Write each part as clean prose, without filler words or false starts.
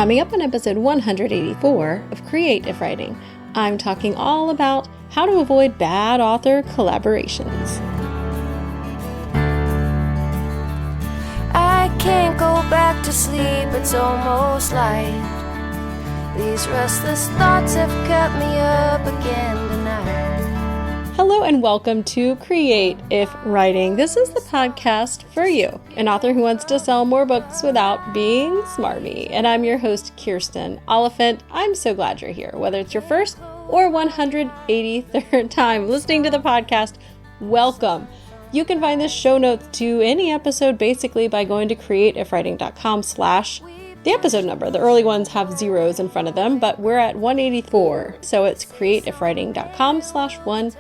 Coming up on episode 184 of Creative Writing, I'm talking all about how to avoid bad author collaborations. I can't go back to sleep, it's almost light. These restless thoughts have kept me up again tonight. Hello and welcome to Creative Writing. This is the podcast for you, an author who wants to sell more books without being smarmy. And I'm your host, Kirsten Oliphant. I'm so glad you're here. Whether it's your first or 183rd time listening to the podcast, welcome. You can find the show notes to any episode basically by going to creativewriting.com/the episode number. The early ones have zeros in front of them, but we're at 184. So it's creativewriting.com/184.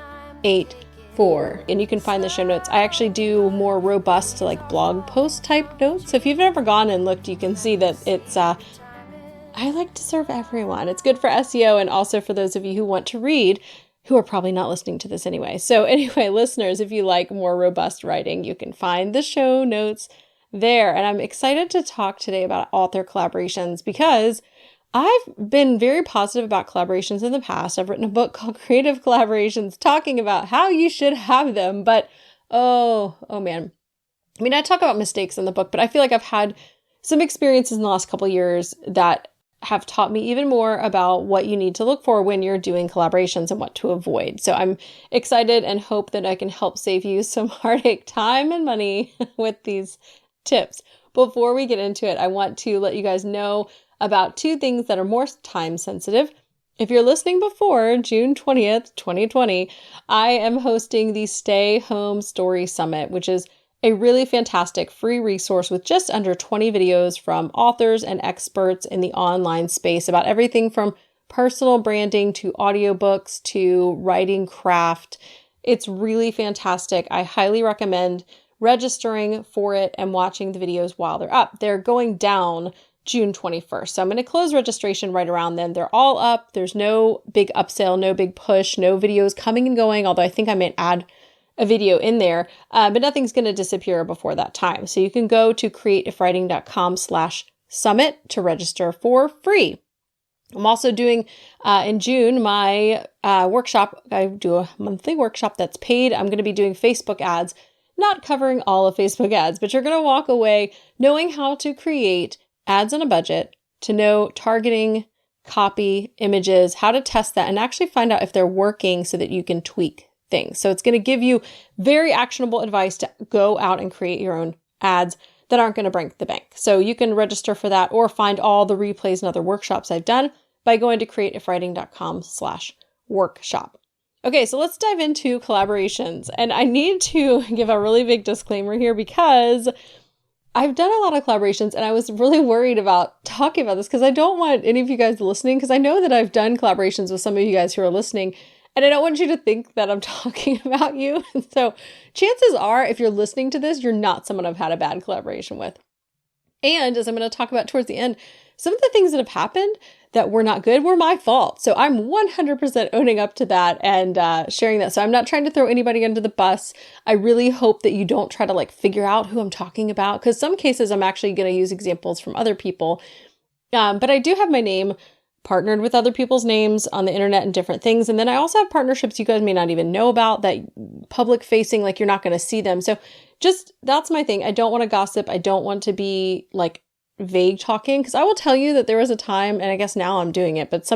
And you can find the show notes. I actually do more robust blog post type notes. So if you've never gone and looked, you can see that it's, I like to serve everyone. It's good for SEO and also for those of you who want to read, who are probably not listening to this anyway. So anyway, listeners, if you like more robust writing, you can find the show notes there. And I'm excited to talk today about author collaborations because I've been very positive about collaborations in the past. I've written a book called Creative Collaborations talking about how you should have them. But oh man. I mean, I talk about mistakes in the book, but I feel like I've had some experiences in the last couple of years that have taught me even more about what you need to look for when you're doing collaborations and what to avoid. So I'm excited and hope that I can help save you some heartache, time, and money with these tips. Before we get into it, I want to let you guys know about two things that are more time sensitive. If you're listening before June 20th, 2020, I am hosting the Stay Home Story Summit, which is a really fantastic free resource with just under 20 videos from authors and experts in the online space about everything from personal branding to audiobooks to writing craft. It's really fantastic. I highly recommend registering for it and watching the videos while they're up. They're going down June 21st. So I'm going to close registration right around then. They're all up. There's no big upsell, no big push, no videos coming and going, although I think I might add a video in there, but nothing's going to disappear before that time. So you can go to creativewriting.com/summit to register for free. I'm also doing in June my workshop. I do a monthly workshop that's paid. I'm going to be doing Facebook ads, not covering all of Facebook ads, but you're going to walk away knowing how to create ads on a budget, to know targeting, copy, images, how to test that, and actually find out if they're working so that you can tweak things. So it's going to give you very actionable advice to go out and create your own ads that aren't going to break the bank. So you can register for that or find all the replays and other workshops I've done by going to creativewriting.com/workshop. Okay, so let's dive into collaborations. And I need to give a really big disclaimer here because I've done a lot of collaborations and I was really worried about talking about this because I don't want any of you guys listening, because I know that I've done collaborations with some of you guys who are listening and I don't want you to think that I'm talking about you. And so chances are, if you're listening to this, you're not someone I've had a bad collaboration with. And as I'm going to talk about towards the end, some of the things that have happened that were not good were my fault. So I'm 100% owning up to that and sharing that. So I'm not trying to throw anybody under the bus. I really hope that you don't try to figure out who I'm talking about, because some cases I'm actually going to use examples from other people. But I do have my name partnered with other people's names on the internet and different things. And then I also have partnerships you guys may not even know about that public facing, you're not going to see them. So just, that's my thing. I don't want to gossip. I don't want to be vague talking, because I will tell you that there was a time, and I guess now I'm doing it, but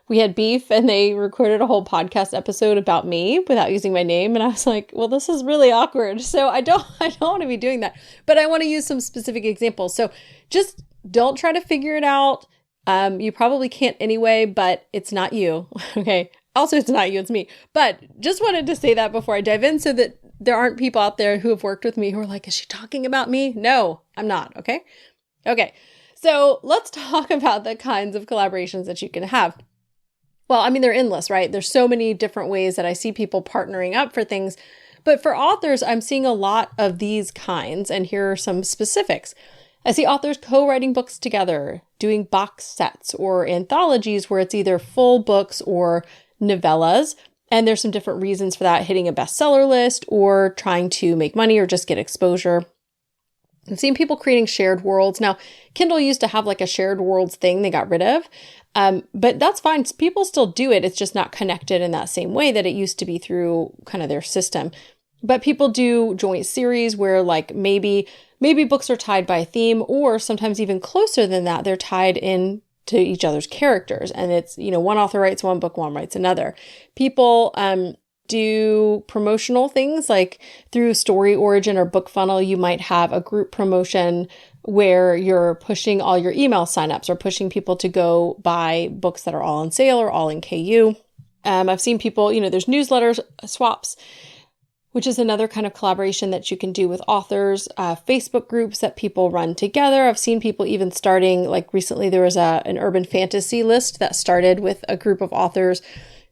we had beef and they recorded a whole podcast episode about me without using my name. And I was like, well, this is really awkward. So I don't want to be doing that, but I want to use some specific examples. So just don't try to figure it out. You probably can't anyway, but it's not you. Okay. Also, it's not you, it's me. But just wanted to say that before I dive in so that there aren't people out there who have worked with me who are like, is she talking about me? No, I'm not. Okay. Okay, so let's talk about the kinds of collaborations that you can have. Well, I mean, they're endless, right? There's so many different ways that I see people partnering up for things. But for authors, I'm seeing a lot of these kinds, and here are some specifics. I see authors co-writing books together, doing box sets or anthologies where it's either full books or novellas. And there's some different reasons for that, hitting a bestseller list or trying to make money or just get exposure. I've seen people creating shared worlds. Now, Kindle used to have like a shared worlds thing they got rid of, but that's fine. People still do it. It's just not connected in that same way that it used to be through kind of their system. But people do joint series where like maybe books are tied by a theme, or sometimes even closer than that, they're tied in to each other's characters. And it's, one author writes one book, one writes another. People do promotional things like through Story Origin or Book Funnel. You might have a group promotion where you're pushing all your email signups or pushing people to go buy books that are all on sale or all in KU. I've seen people, there's newsletters swaps, which is another kind of collaboration that you can do with authors, Facebook groups that people run together. I've seen people even starting, like recently there was an urban fantasy list that started with a group of authors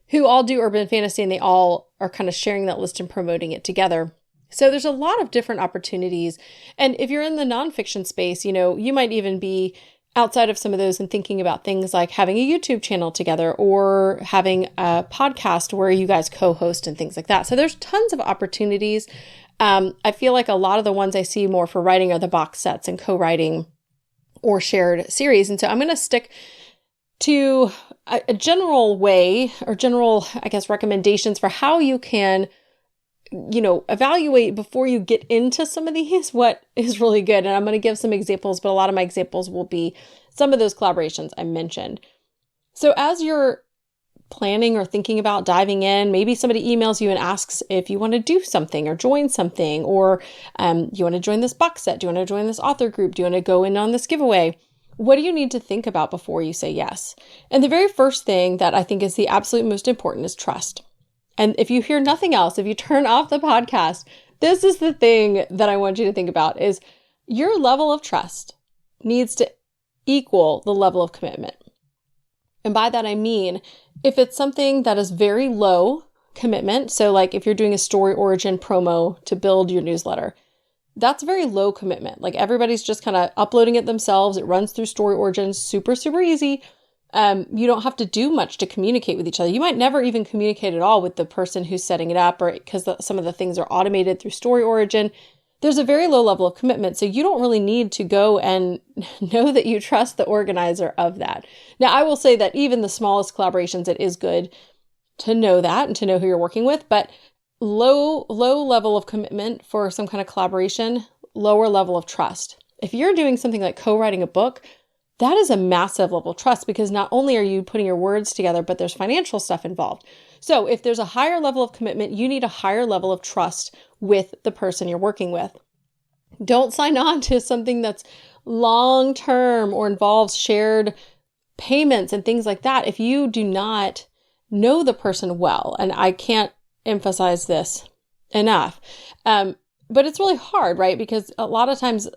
who all do urban fantasy, and they all are kind of sharing that list and promoting it together. So there's a lot of different opportunities. And if you're in the nonfiction space, you might even be outside of some of those and thinking about things like having a YouTube channel together or having a podcast where you guys co-host and things like that. So there's tons of opportunities. I feel like a lot of the ones I see more for writing are the box sets and co-writing or shared series. And so I'm going to stick to a general way or general, recommendations for how you can, evaluate before you get into some of these, what is really good. And I'm going to give some examples, but a lot of my examples will be some of those collaborations I mentioned. So as you're planning or thinking about diving in, maybe somebody emails you and asks if you want to do something or join something, or you want to join this box set. Do you want to join this author group? Do you want to go in on this giveaway? What do you need to think about before you say yes? And the very first thing that I think is the absolute most important is trust. And if you hear nothing else, if you turn off the podcast, this is the thing that I want you to think about is your level of trust needs to equal the level of commitment. And by that, I mean, if it's something that is very low commitment, so like if you're doing a Story Origin promo to build your newsletter, that's very low commitment. Like everybody's just kind of uploading it themselves. It runs through Story Origin, super, super easy. You don't have to do much to communicate with each other. You might never even communicate at all with the person who's setting it up, or because some of the things are automated through Story Origin. There's a very low level of commitment. So you don't really need to go and know that you trust the organizer of that. Now, I will say that even the smallest collaborations, it is good to know that and to know who you're working with, but low level of commitment for some kind of collaboration, lower level of trust. If you're doing something like co-writing a book, that is a massive level of trust, because not only are you putting your words together, but there's financial stuff involved. So if there's a higher level of commitment, you need a higher level of trust with the person you're working with. Don't sign on to something that's long-term or involves shared payments and things like that if you do not know the person well. And I can't emphasize this enough. But it's really hard, right? Because a lot of times,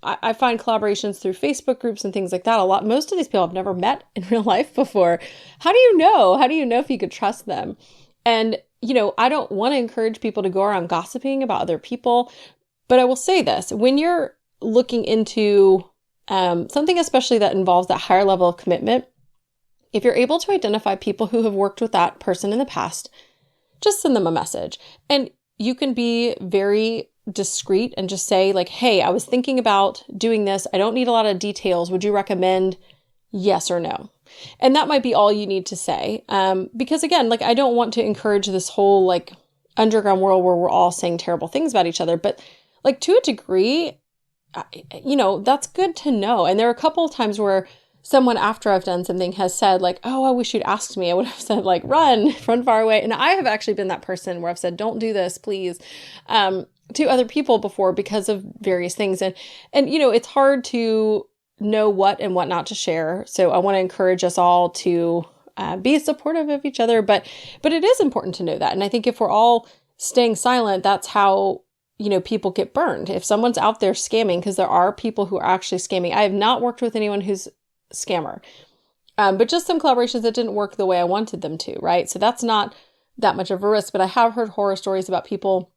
I find collaborations through Facebook groups and things like that. Most of these people I've never met in real life before. How do you know? How do you know if you could trust them? And, I don't want to encourage people to go around gossiping about other people, but I will say this: when you're looking into something, especially that involves that higher level of commitment, if you're able to identify people who have worked with that person in the past, just send them a message. And you can be very discreet and just say like, hey, I was thinking about doing this. I don't need a lot of details. Would you recommend yes or no? And that might be all you need to say. Because again, like, I don't want to encourage this whole like underground world where we're all saying terrible things about each other. But like, to a degree, that's good to know. And there are a couple of times where someone, after I've done something, has said like, oh, I wish you'd asked me. I would have said like, run far away. And I have actually been that person where I've said, don't do this, please, to other people before because of various things. And it's hard to know what and what not to share. So I want to encourage us all to be supportive of each other. But it is important to know that. And I think if we're all staying silent, that's how people get burned. If someone's out there scamming, because there are people who are actually scamming. I have not worked with anyone who's scammer, but just some collaborations that didn't work the way I wanted them to, right? So that's not that much of a risk, but I have heard horror stories about people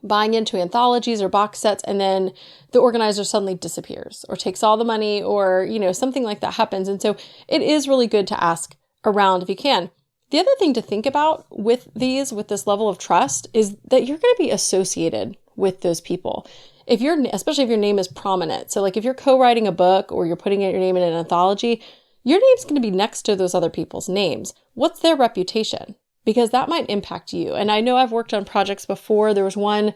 buying into anthologies or box sets, and then the organizer suddenly disappears or takes all the money, or, something like that happens. And so it is really good to ask around if you can. The other thing to think about with this level of trust is that you're going to be associated with those people. especially if your name is prominent. So like if you're co-writing a book or you're putting your name in an anthology, your name's going to be next to those other people's names. What's their reputation? Because that might impact you. And I know I've worked on projects before. There was one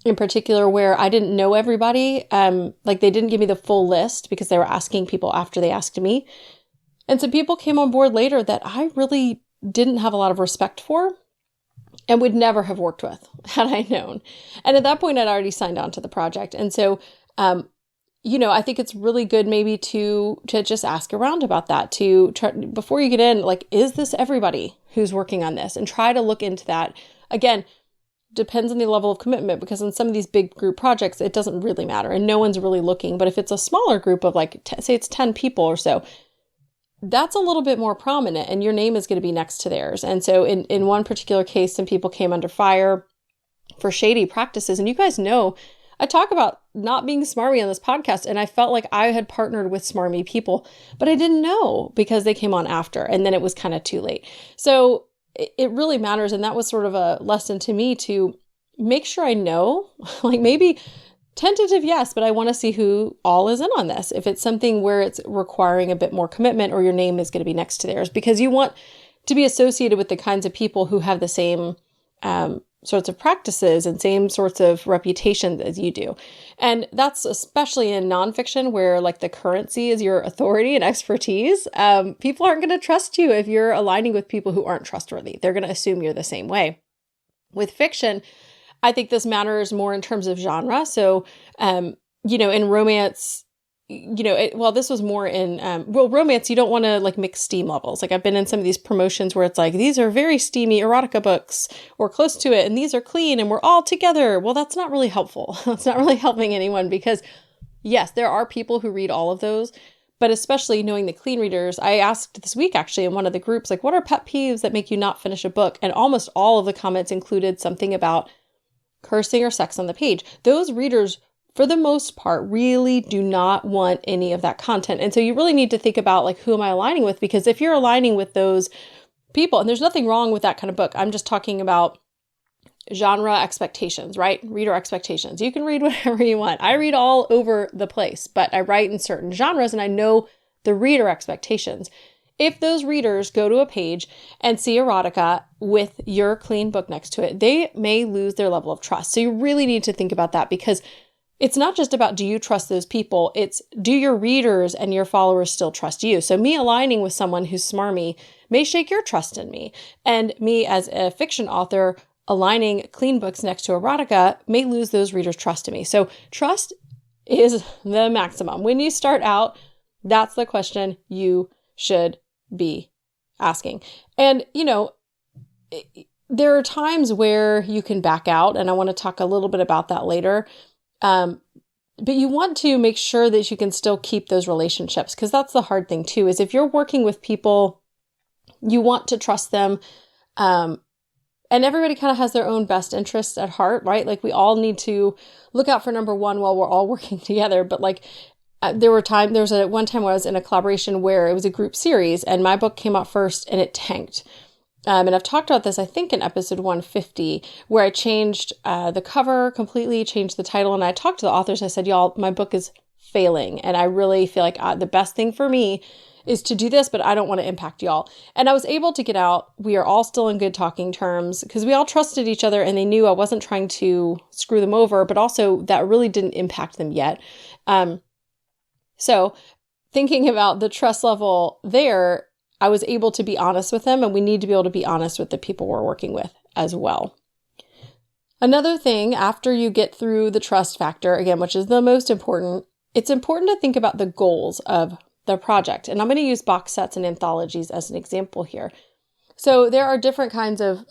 in particular where I didn't know everybody. Like they didn't give me the full list because they were asking people after they asked me. And some people came on board later that I really didn't have a lot of respect for and would never have worked with had I known. And at that point, I'd already signed on to the project. And so, I think it's really good maybe to just ask around about that, to try, before you get in, like, is this everybody who's working on this? And try to look into that. Again, depends on the level of commitment, because in some of these big group projects, it doesn't really matter and no one's really looking. But if it's a smaller group of like, say it's 10 people or so, that's a little bit more prominent and your name is going to be next to theirs. And so in one particular case, some people came under fire for shady practices. And you guys know, I talk about not being smarmy on this podcast, and I felt like I had partnered with smarmy people, but I didn't know because they came on after, and then it was kind of too late. So it really matters. And that was sort of a lesson to me to make sure I know, like maybe tentative, yes, but I want to see who all is in on this. If it's something where it's requiring a bit more commitment or your name is going to be next to theirs, because you want to be associated with the kinds of people who have the same sorts of practices and same sorts of reputations as you do. And that's especially in nonfiction where like the currency is your authority and expertise. People aren't going to trust you if you're aligning with people who aren't trustworthy. They're going to assume you're the same way. With fiction, I think this matters more in terms of genre. So, in romance, this was more in, romance, you don't want to like mix steam levels. Like I've been in some of these promotions where it's like, these are very steamy erotica books or close to it, and these are clean and we're all together. Well, that's not really helpful. It's not really helping anyone because yes, there are people who read all of those, but especially knowing the clean readers, I asked this week actually in one of the groups, like, what are pet peeves that make you not finish a book? And almost all of the comments included something about cursing or sex on the page. Those readers, for the most part, really do not want any of that content. And so you really need to think about like, who am I aligning with? Because if you're aligning with those people, and there's nothing wrong with that kind of book, I'm just talking about genre expectations, right? Reader expectations. You can read whatever you want. I read all over the place, but I write in certain genres and I know the reader expectations. If those readers go to a page and see erotica with your clean book next to it, they may lose their level of trust. So you really need to think about that, because it's not just about, do you trust those people? It's, do your readers and your followers still trust you? So me aligning with someone who's smarmy may shake your trust in me. And me as a fiction author aligning clean books next to erotica may lose those readers' trust in me. So trust is the maximum. When you start out, that's the question you should be asking. And, there are times where you can back out, and I want to talk a little bit about that later. But you want to make sure that you can still keep those relationships, because that's the hard thing too, is if you're working with people, you want to trust them. And everybody kind of has their own best interests at heart, right? Like we all need to look out for number one while we're all working together. But like there was one time where I was in a collaboration where it was a group series and my book came out first and it tanked. And I've talked about this, I think, in episode 150, where I changed the cover completely, changed the title. And I talked to the authors. I said, y'all, my book is failing. And I really feel like the best thing for me is to do this, but I don't want to impact y'all. And I was able to get out. We are all still in good talking terms because we all trusted each other and they knew I wasn't trying to screw them over, but also that really didn't impact them yet. So thinking about the trust level there, I was able to be honest with them, and we need to be able to be honest with the people we're working with as well. Another thing, after you get through the trust factor, again, which is the most important, it's important to think about the goals of the project. And I'm going to use box sets and anthologies as an example here. So there are different kinds of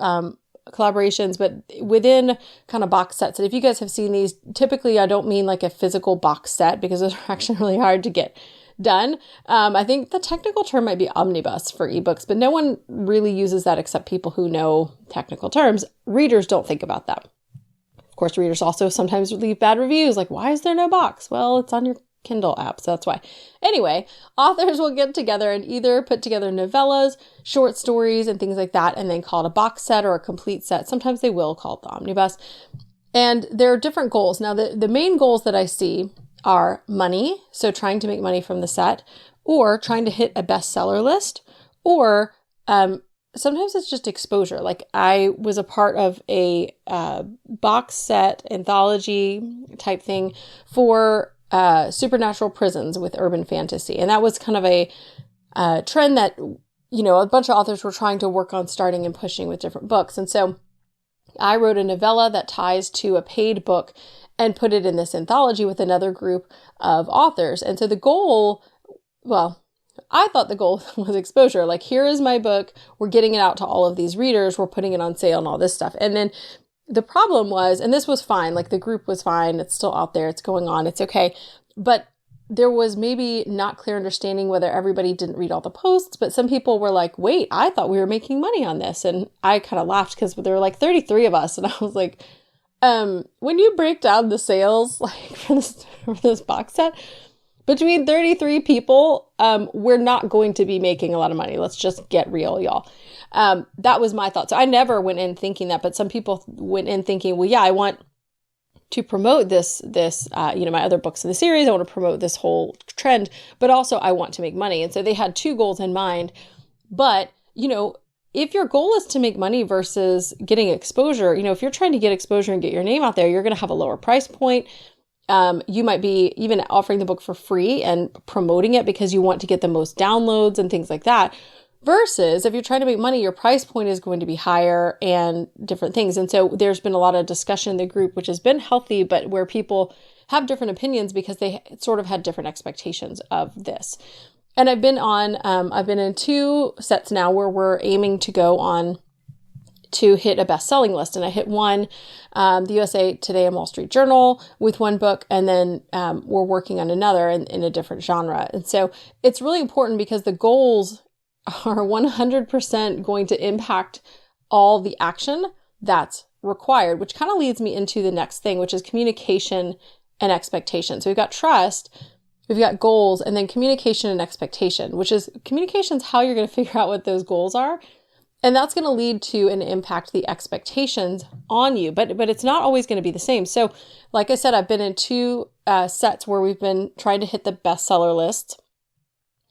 collaborations, but within kind of box sets, and if you guys have seen these, typically I don't mean like a physical box set because those are actually really hard to get done. I think the technical term might be omnibus for ebooks, but no one really uses that except people who know technical terms. Readers don't think about that. Of course, readers also sometimes leave bad reviews like, why is there no box? Well, it's on your Kindle app, so that's why. Anyway, authors will get together and either put together novellas, short stories, and things like that, and then call it a box set or a complete set. Sometimes they will call it the omnibus. And there are different goals. Now, the main goals that I see are money, so trying to make money from the set, or trying to hit a bestseller list, or sometimes it's just exposure. Like I was a part of a box set anthology type thing for supernatural prisons with urban fantasy. And that was kind of a trend that, a bunch of authors were trying to work on starting and pushing with different books. And so I wrote a novella that ties to a paid book and put it in this anthology with another group of authors. And so the goal, I thought the goal was exposure. Like, here is my book. We're getting it out to all of these readers. We're putting it on sale and all this stuff. And then the problem was, and this was fine, like the group was fine. It's still out there. It's going on. It's okay. But there was maybe not clear understanding whether everybody didn't read all the posts, but some people were like, wait, I thought we were making money on this. And I kind of laughed because there were like 33 of us. And I was like, when you break down the sales, like for this box set, between 33 people, we're not going to be making a lot of money. Let's just get real, y'all. That was my thought. So I never went in thinking that, but some people went in thinking, well, yeah, I want to promote this, my other books in the series. I want to promote this whole trend, but also I want to make money. And so they had two goals in mind. But, if your goal is to make money versus getting exposure, if you're trying to get exposure and get your name out there, you're going to have a lower price point. You might be even offering the book for free and promoting it because you want to get the most downloads and things like that. Versus if you're trying to make money, your price point is going to be higher and different things. And so there's been a lot of discussion in the group, which has been healthy, but where people have different opinions because they sort of had different expectations of this. And I've been in 2 sets now where we're aiming to go on to hit a best-selling list. And I hit one, the USA Today and Wall Street Journal with one book, and then we're working on another in a different genre. And so it's really important because the goals are 100% going to impact all the action that's required, which kind of leads me into the next thing, which is communication and expectation. So we've got trust, we've got goals, and then communication and expectation, which is communication is how you're going to figure out what those goals are. And that's going to lead to and impact the expectations on you, but it's not always going to be the same. So like I said, I've been in 2 sets where we've been trying to hit the bestseller list,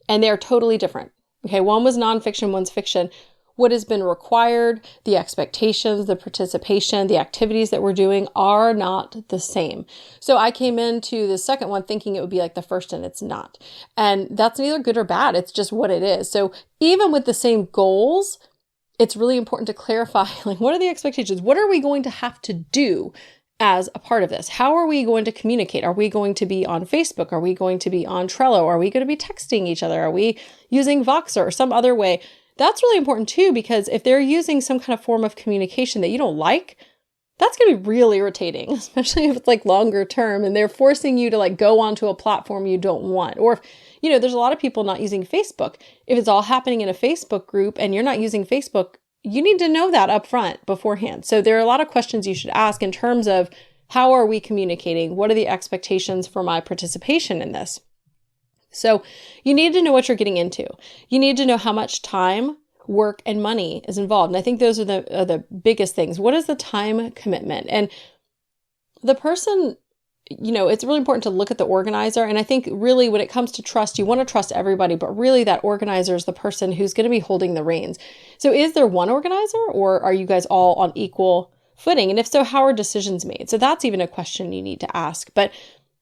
and they're totally different. Okay, one was nonfiction, one's fiction. What has been required, the expectations, the participation, the activities that we're doing are not the same. So I came into the second one thinking it would be like the first, and it's not. And that's neither good or bad. It's just what it is. So even with the same goals, it's really important to clarify, like, what are the expectations? What are we going to have to do as a part of this? How are we going to communicate? Are we going to be on Facebook? Are we going to be on Trello? Are we going to be texting each other? Are we using Voxer or some other way? That's really important too, because if they're using some kind of form of communication that you don't like, that's going to be really irritating, especially if it's like longer term and they're forcing you to like go onto a platform you don't want. Or if, there's a lot of people not using Facebook. If it's all happening in a Facebook group and you're not using Facebook, you need to know that up front beforehand. So there are a lot of questions you should ask in terms of how are we communicating? What are the expectations for my participation in this? So you need to know what you're getting into. You need to know how much time, work, and money is involved. And I think those are the biggest things. What is the time commitment? And the person, it's really important to look at the organizer. And I think really when it comes to trust, you want to trust everybody, but really that organizer is the person who's going to be holding the reins. So is there one organizer, or are you guys all on equal footing? And if so, how are decisions made? So that's even a question you need to ask. But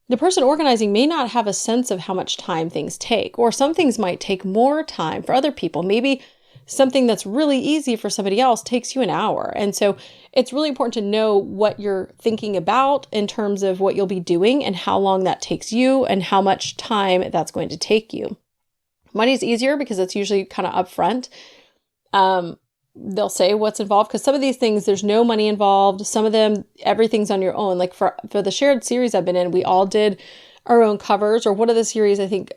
the person organizing may not have a sense of how much time things take, or some things might take more time for other people. Maybe something that's really easy for somebody else takes you an hour. And so it's really important to know what you're thinking about in terms of what you'll be doing and how long that takes you and how much time that's going to take you. Money's easier because it's usually kind of upfront. They'll say what's involved, because some of these things, there's no money involved. Some of them, everything's on your own. Like for the shared series I've been in, we all did our own covers, or one of the series, I think,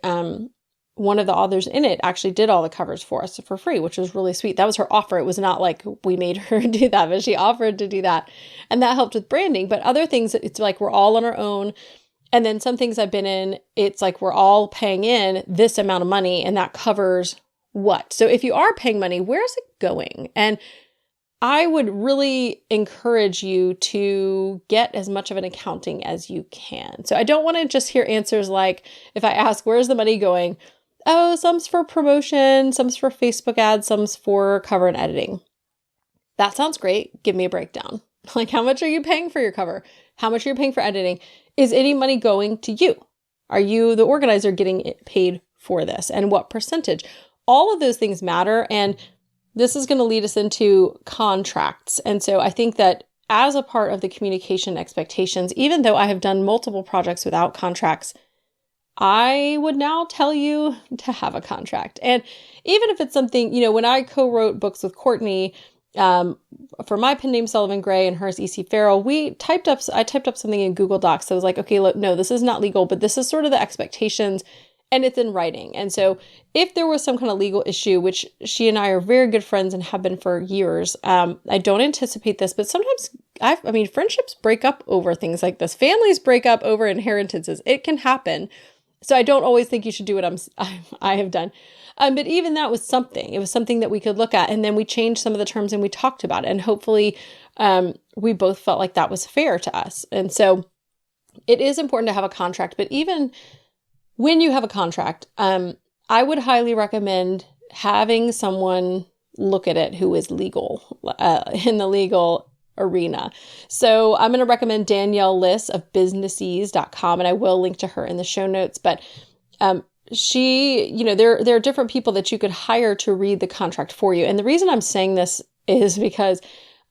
one of the authors in it actually did all the covers for us for free, which was really sweet. That was her offer. It was not like we made her do that, but she offered to do that. And that helped with branding. But other things, it's like we're all on our own. And then some things I've been in, it's like we're all paying in this amount of money and that covers what. So if you are paying money, where's it going? And I would really encourage you to get as much of an accounting as you can. So I don't want to just hear answers like, if I ask, where's the money going? Oh, some's for promotion, some's for Facebook ads, some's for cover and editing. That sounds great. Give me a breakdown. Like, how much are you paying for your cover? How much are you paying for editing? Is any money going to you? Are you, the organizer, getting paid for this? And what percentage? All of those things matter. And this is going to lead us into contracts. And so I think that as a part of the communication expectations, even though I have done multiple projects without contracts, I would now tell you to have a contract. And even if it's something, when I co-wrote books with Courtney, for my pen name Sullivan Gray and hers E.C. Farrell, I typed up something in Google Docs. So I was like, okay, look, no, this is not legal, but this is sort of the expectations, and it's in writing. And so if there was some kind of legal issue, which she and I are very good friends and have been for years, I don't anticipate this, but sometimes friendships break up over things like this. Families break up over inheritances. It can happen. So I don't always think you should do what I have done. But even that was something. It was something that we could look at. And then we changed some of the terms and we talked about it. And hopefully we both felt like that was fair to us. And so it is important to have a contract. But even when you have a contract, I would highly recommend having someone look at it who is legal, in the legal arena. So I'm going to recommend Danielle Liss of businessease.com, and I will link to her in the show notes. But there are different people that you could hire to read the contract for you. And the reason I'm saying this is because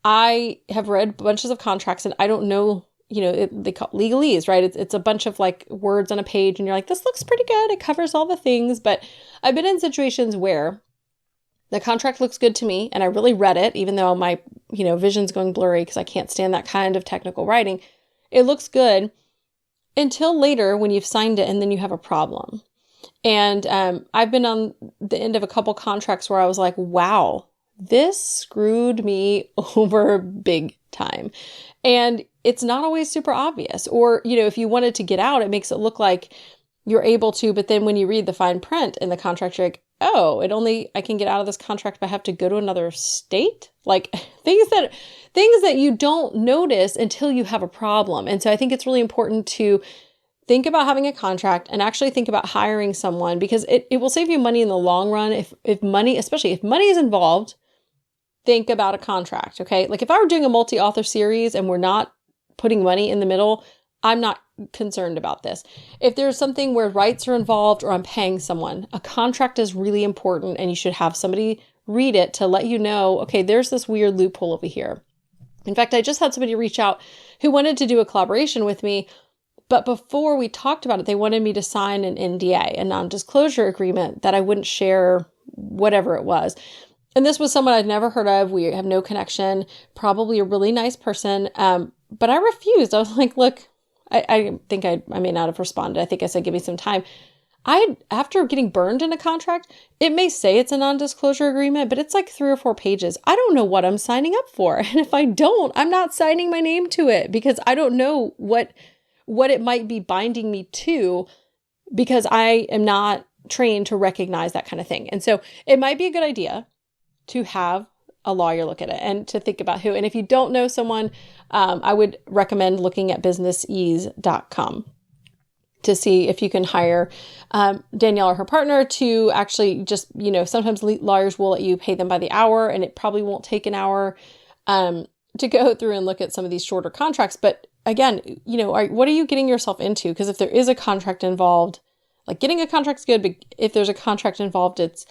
I have read bunches of contracts and I don't know, they call it legalese, right? It's a bunch of like words on a page and you're like, this looks pretty good. It covers all the things. But I've been in situations where the contract looks good to me and I really read it, even though my, vision's going blurry because I can't stand that kind of technical writing. It looks good until later when you've signed it and then you have a problem. And I've been on the end of a couple contracts where I was like, wow, this screwed me over big time. And it's not always super obvious. Or, if you wanted to get out, it makes it look like you're able to. But then when you read the fine print in the contract, you're like, oh, I can get out of this contract, but I have to go to another state. Like things that you don't notice until you have a problem. And so I think it's really important to think about having a contract and actually think about hiring someone, because it will save you money in the long run. If money is involved, think about a contract, okay? Like if I were doing a multi-author series and we're not putting money in the middle, I'm not concerned about this. If there's something where rights are involved or I'm paying someone, a contract is really important and you should have somebody read it to let you know, okay, there's this weird loophole over here. In fact, I just had somebody reach out who wanted to do a collaboration with me. But before we talked about it, they wanted me to sign an NDA, a non-disclosure agreement, that I wouldn't share whatever it was. And this was someone I'd never heard of. We have no connection, probably a really nice person. But I refused. I was like, look, I think I may not have responded. I think I said, give me some time. After getting burned in a contract, it may say it's a non-disclosure agreement, but it's like 3 or 4 pages. I don't know what I'm signing up for. And if I don't, I'm not signing my name to it because I don't know what it might be binding me to, because I am not trained to recognize that kind of thing. And so it might be a good idea to have a lawyer look at it and to think about who. And if you don't know someone, I would recommend looking at businessease.com to see if you can hire Danielle or her partner to actually just, sometimes lawyers will let you pay them by the hour, and it probably won't take an hour to go through and look at some of these shorter contracts. But again, what are you getting yourself into? Because if there is a contract involved, like getting a contract's good, but if there's a contract involved, it's,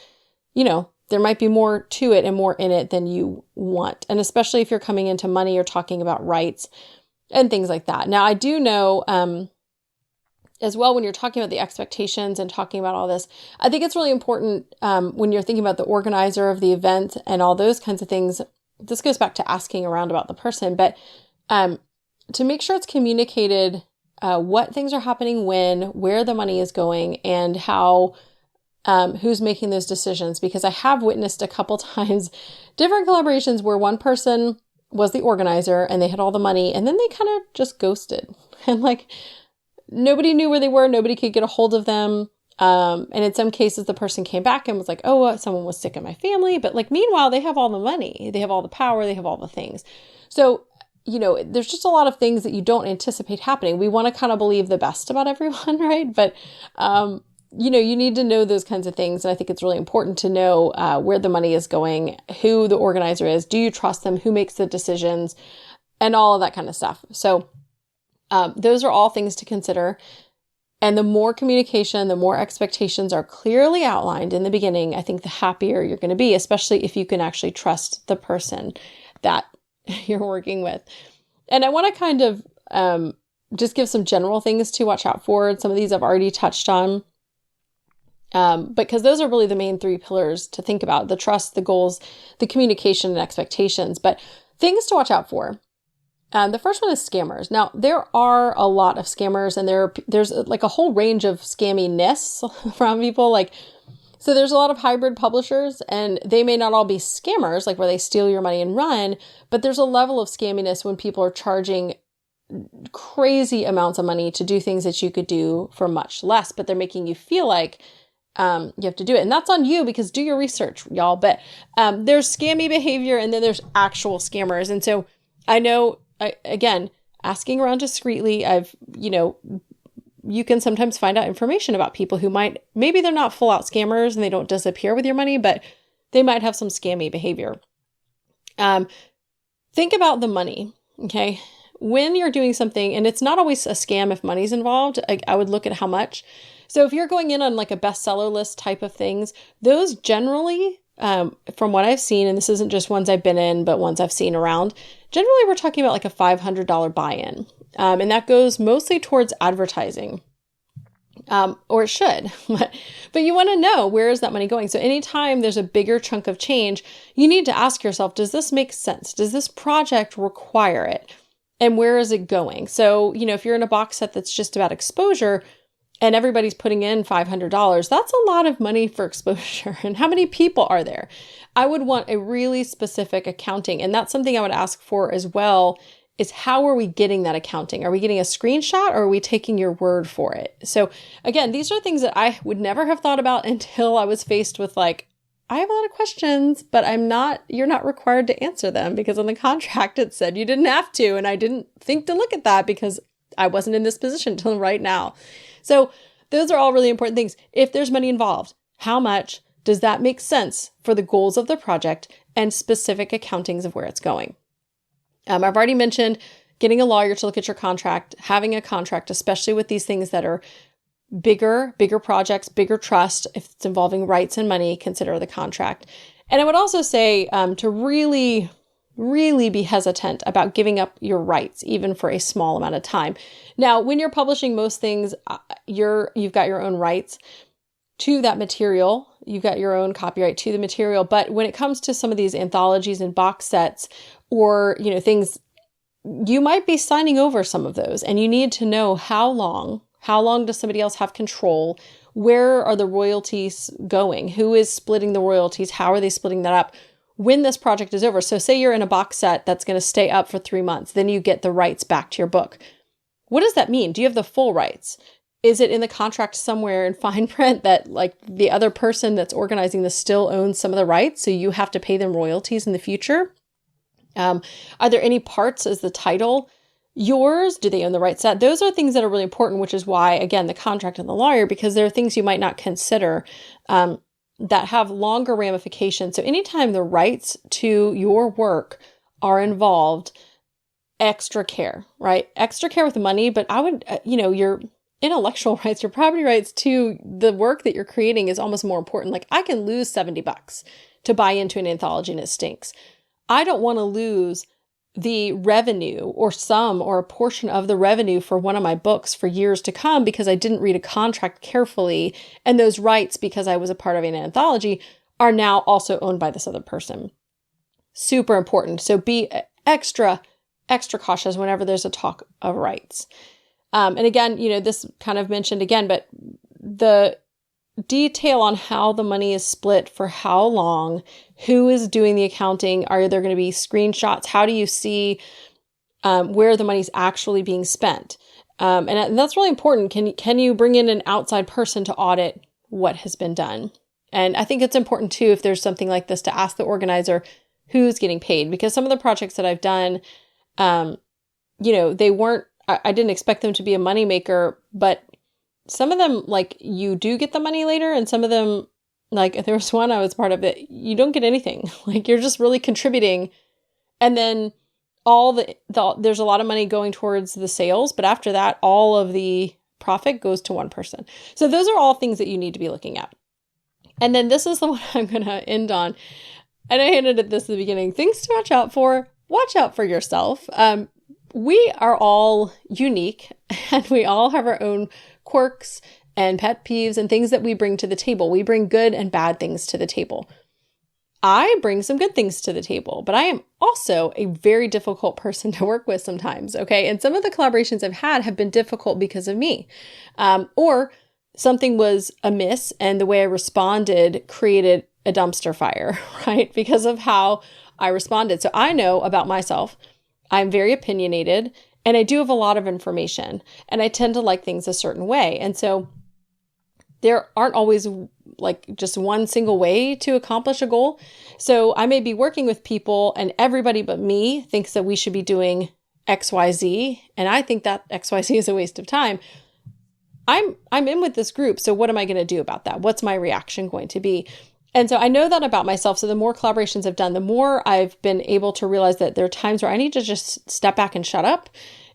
there might be more to it and more in it than you want. And especially if you're coming into money or talking about rights and things like that. Now, I do know, as well, when you're talking about the expectations and talking about all this, I think it's really important when you're thinking about the organizer of the event and all those kinds of things. This goes back to asking around about the person, but to make sure it's communicated what things are happening when, where the money is going, and how, who's making those decisions. Because I have witnessed a couple times different collaborations where one person was the organizer and they had all the money and then they kind of just ghosted. And like, nobody knew where they were. Nobody could get a hold of them. And in some cases, the person came back and was like, oh, someone was sick in my family. But like, meanwhile, they have all the money, they have all the power, they have all the things. So, there's just a lot of things that you don't anticipate happening. We want to kind of believe the best about everyone, right? But, you need to know those kinds of things. And I think it's really important to know where the money is going, who the organizer is, do you trust them, who makes the decisions, and all of that kind of stuff. So those are all things to consider. And the more communication, the more expectations are clearly outlined in the beginning, I think the happier you're going to be, especially if you can actually trust the person that you're working with. And I want to kind of just give some general things to watch out for. Some of these I've already touched on. Because those are really the main three pillars to think about: the trust, the goals, the communication, and expectations. But things to watch out for. The first one is scammers. Now, there are a lot of scammers, and there's like a whole range of scamminess from people. So there's a lot of hybrid publishers, and they may not all be scammers, like where they steal your money and run, but there's a level of scamminess when people are charging crazy amounts of money to do things that you could do for much less, but they're making you feel like you have to do it. And that's on you, because do your research, y'all. But there's scammy behavior, and then there's actual scammers. And so I know, again, asking around discreetly, you can sometimes find out information about people who maybe they're not full out scammers and they don't disappear with your money, but they might have some scammy behavior. Think about the money, okay? When you're doing something, and it's not always a scam if money's involved, I would look at how much. So if you're going in on like a bestseller list type of things, those generally, from what I've seen, and this isn't just ones I've been in, but ones I've seen around, generally we're talking about like a $500 buy-in. And that goes mostly towards advertising, or it should, but you want to know, where is that money going? So anytime there's a bigger chunk of change, you need to ask yourself, does this make sense? Does this project require it? And where is it going? So, if you're in a box set that's just about exposure and everybody's putting in $500, that's a lot of money for exposure. And how many people are there? I would want a really specific accounting. And that's something I would ask for as well, is how are we getting that accounting? Are we getting a screenshot, or are we taking your word for it? So again, these are things that I would never have thought about until I was faced with I have a lot of questions, but you're not required to answer them, because on the contract it said you didn't have to. And I didn't think to look at that because I wasn't in this position until right now. So those are all really important things. If there's money involved, how much? Does that make sense for the goals of the project and specific accountings of where it's going? I've already mentioned getting a lawyer to look at your contract, having a contract, especially with these things that are bigger projects, bigger trust. If it's involving rights and money, consider the contract. And I would also say to really, really be hesitant about giving up your rights, even for a small amount of time. Now, when you're publishing most things, you've got your own rights to that material. You've got your own copyright to the material. But when it comes to some of these anthologies and box sets, or, things, you might be signing over some of those, and you need to know how long does somebody else have control? Where are the royalties going? Who is splitting the royalties? How are they splitting that up when this project is over? So say you're in a box set that's going to stay up for 3 months, then you get the rights back to your book. What does that mean? Do you have the full rights? Is it in the contract somewhere in fine print that the other person that's organizing this still owns some of the rights, so you have to pay them royalties in the future? Are there any parts, is the title yours? Do they own the right set? Those are things that are really important, which is why, again, the contract and the lawyer, because there are things you might not consider that have longer ramifications. So anytime the rights to your work are involved, extra care, right? Extra care with the money, but I would, your intellectual rights, your property rights to the work that you're creating is almost more important. I can lose $70 to buy into an anthology and it stinks. I don't want to lose the revenue or some or a portion of the revenue for one of my books for years to come because I didn't read a contract carefully, and those rights, because I was a part of an anthology, are now also owned by this other person. Super important. So be extra cautious whenever there's a talk of rights. And again, this kind of mentioned again, but the detail on how the money is split for how long, who is doing the accounting, are there going to be screenshots? How do you see where the money's actually being spent? And that's really important. Can you bring in an outside person to audit what has been done. And I think it's important too, if there's something like this, to ask the organizer who's getting paid, because some of the projects that I've done, they weren't, I didn't expect them to be a moneymaker, but some of them, like, you do get the money later, and some of them, like, there was one I was part of that you don't get anything. Like, you're just really contributing. And then there's a lot of money going towards the sales, but after that, all of the profit goes to one person. So those are all things that you need to be looking at. And then this is the one I'm going to end on. And I hinted at this at the beginning. Things to watch out for. Watch out for yourself. We are all unique, and we all have our own quirks and pet peeves and things that we bring to the table. We bring good and bad things to the table. I bring some good things to the table, but I am also a very difficult person to work with sometimes, okay? And some of the collaborations I've had have been difficult because of me. Or something was amiss, and the way I responded created a dumpster fire, right? Because of how I responded. So I know about myself, I'm very opinionated, and I do have a lot of information, and I tend to like things a certain way. And so there aren't always like just one single way to accomplish a goal. So I may be working with people and everybody but me thinks that we should be doing XYZ. And I think that XYZ is a waste of time. I'm in with this group. So what am I going to do about that? What's my reaction going to be? And so I know that about myself. So the more collaborations I've done, the more I've been able to realize that there are times where I need to just step back and shut up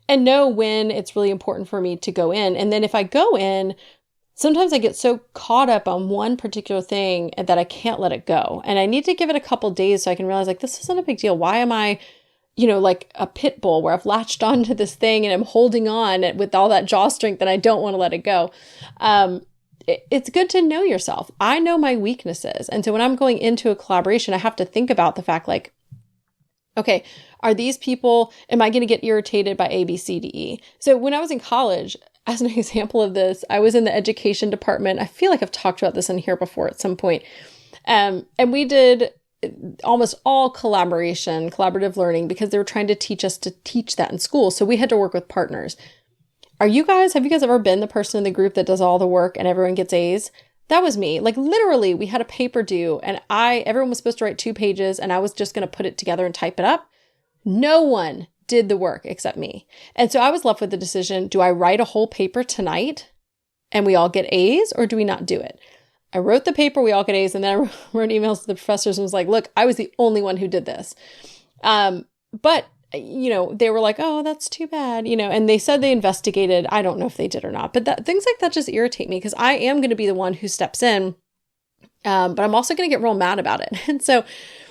and know when it's really important for me to go in. And then if I go in, sometimes I get so caught up on one particular thing that I can't let it go. And I need to give it a couple days so I can realize, like, this isn't a big deal. Why am I, like a pit bull where I've latched onto this thing and I'm holding on with all that jaw strength and I don't want to let it go. It's good to know yourself. I know my weaknesses. And so when I'm going into a collaboration, I have to think about the fact, like, okay, are these people, am I going to get irritated by A, B, C, D, E? So when I was in college, as an example of this, I was in the education department. I feel like I've talked about this in here before at some point. And we did almost all collaborative learning, because they were trying to teach us to teach that in school. So we had to work with partners. Have you guys ever been the person in the group that does all the work and everyone gets A's? That was me. Like, literally, we had a paper due and everyone was supposed to write 2 pages and I was just going to put it together and type it up. No one did the work except me. And so I was left with the decision, do I write a whole paper tonight and we all get A's, or do we not do it? I wrote the paper, we all get A's, and then I wrote emails to the professors and was like, look, I was the only one who did this. But they were like, oh, that's too bad, and they said they investigated. I don't know if they did or not, but things like that just irritate me, because I am going to be the one who steps in. But I'm also going to get real mad about it. And so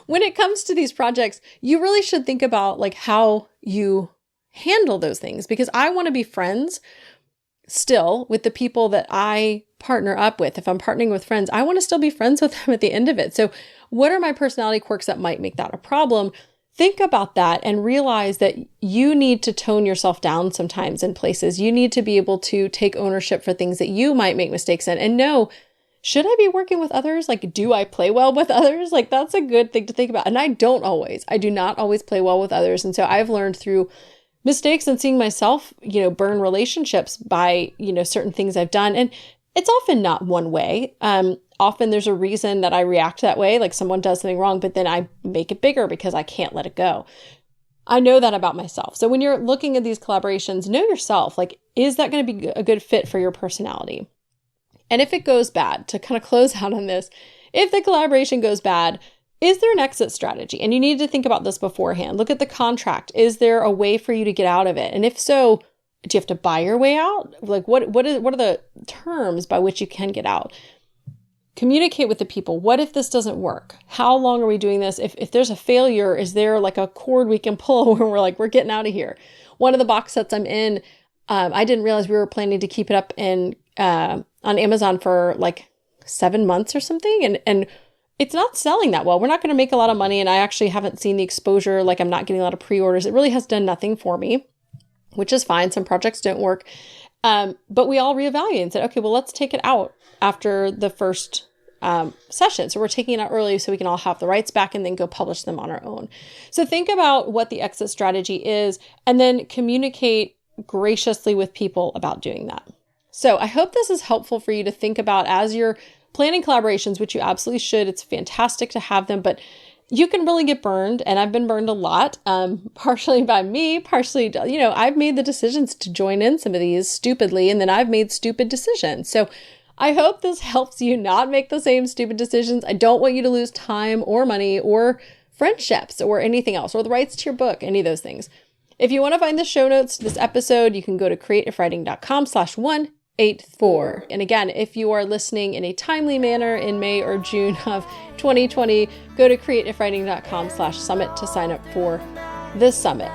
when it comes to these projects, you really should think about like how you handle those things, because I want to be friends still with the people that I partner up with. If I'm partnering with friends, I want to still be friends with them at the end of it. So what are my personality quirks that might make that a problem? Think about that and realize that you need to tone yourself down sometimes in places. You need to be able to take ownership for things that you might make mistakes in, and know, should I be working with others? Like, do I play well with others? Like, that's a good thing to think about. And I do not always play well with others. And so I've learned through mistakes and seeing myself, burn relationships by, certain things I've done. And it's often not one way. Often there's a reason that I react that way. Like, someone does something wrong, but then I make it bigger because I can't let it go. I know that about myself. So when you're looking at these collaborations, know yourself. Like, is that going to be a good fit for your personality? And if it goes bad, to kind of close out on this, if the collaboration goes bad, is there an exit strategy? And you need to think about this beforehand. Look at the contract. Is there a way for you to get out of it? And if so, do you have to buy your way out? Like, what are the terms by which you can get out? Communicate with the people. What if this doesn't work? How long are we doing this? If there's a failure, is there like a cord we can pull where we're like, we're getting out of here? One of the box sets I'm in, I didn't realize we were planning to keep it up on Amazon for like 7 months or something. And it's not selling that well. We're not going to make a lot of money. And I actually haven't seen the exposure. Like, I'm not getting a lot of pre-orders. It really has done nothing for me, which is fine. Some projects don't work. But we all reevaluated and said, okay, well, let's take it out after the first session. So we're taking it out early so we can all have the rights back and then go publish them on our own. So think about what the exit strategy is, and then communicate graciously with people about doing that. So I hope this is helpful for you to think about as you're planning collaborations, which you absolutely should. It's fantastic to have them, but you can really get burned, and I've been burned a lot, partially by me, partially, I've made the decisions to join in some of these stupidly, and then I've made stupid decisions. So I hope this helps you not make the same stupid decisions. I don't want you to lose time or money or friendships or anything else, or the rights to your book, any of those things. If you want to find the show notes to this episode, you can go to creativewriting.com/184. And again, if you are listening in a timely manner in May or June of 2020, go to creativewriting.com/summit to sign up for this summit.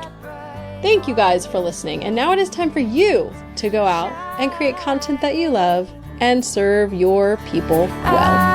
Thank you guys for listening. And now it is time for you to go out and create content that you love and serve your people well.